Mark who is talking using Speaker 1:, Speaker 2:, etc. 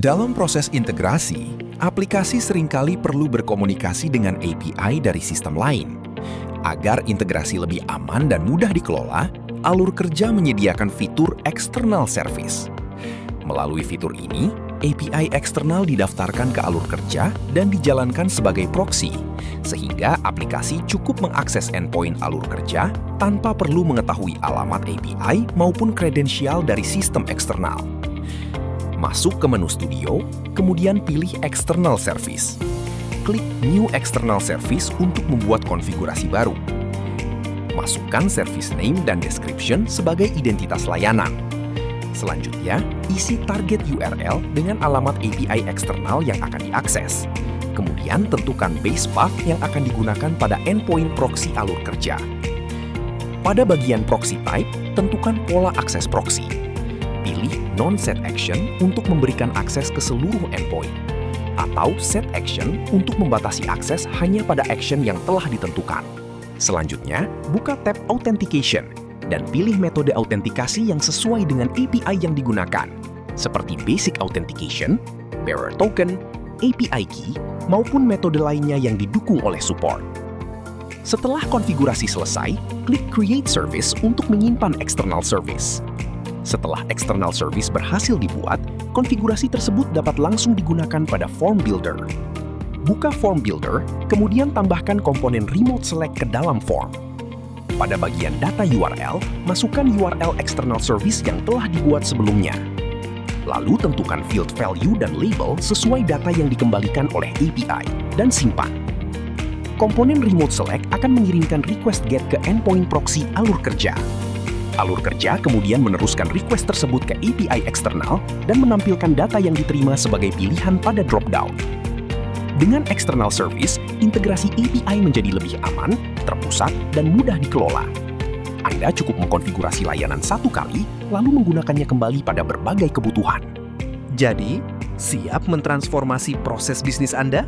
Speaker 1: Dalam proses integrasi, aplikasi seringkali perlu berkomunikasi dengan API dari sistem lain. Agar integrasi lebih aman dan mudah dikelola, Alur Kerja menyediakan fitur External Service. Melalui fitur ini, API eksternal didaftarkan ke Alur Kerja dan dijalankan sebagai proxy, sehingga aplikasi cukup mengakses endpoint Alur Kerja tanpa perlu mengetahui alamat API maupun kredensial dari sistem eksternal. Masuk ke menu Studio, kemudian pilih External Service. Klik New External Service untuk membuat konfigurasi baru. Masukkan service name dan description sebagai identitas layanan. Selanjutnya, isi target URL dengan alamat API eksternal yang akan diakses. Kemudian tentukan base path yang akan digunakan pada endpoint proxy Alur Kerja. Pada bagian proxy type, tentukan pola akses proxy. Pilih non-set action untuk memberikan akses ke seluruh endpoint, atau set action untuk membatasi akses hanya pada action yang telah ditentukan. Selanjutnya, buka tab Authentication dan pilih metode autentikasi yang sesuai dengan API yang digunakan, seperti Basic Authentication, Bearer Token, API Key, maupun metode lainnya yang didukung oleh support. Setelah konfigurasi selesai, klik Create Service untuk menyimpan external service. Setelah external service berhasil dibuat, konfigurasi tersebut dapat langsung digunakan pada Form Builder. Buka Form Builder, kemudian tambahkan komponen Remote Select ke dalam form. Pada bagian data URL, masukkan URL external service yang telah dibuat sebelumnya. Lalu tentukan field value dan label sesuai data yang dikembalikan oleh API, dan simpan. Komponen Remote Select akan mengirimkan request GET ke endpoint proxy Alur Kerja. Alur Kerja kemudian meneruskan request tersebut ke API eksternal dan menampilkan data yang diterima sebagai pilihan pada drop-down. Dengan external service, integrasi API menjadi lebih aman, terpusat, dan mudah dikelola. Anda cukup mengkonfigurasi layanan satu kali, lalu menggunakannya kembali pada berbagai kebutuhan.
Speaker 2: Jadi, siap mentransformasi proses bisnis Anda?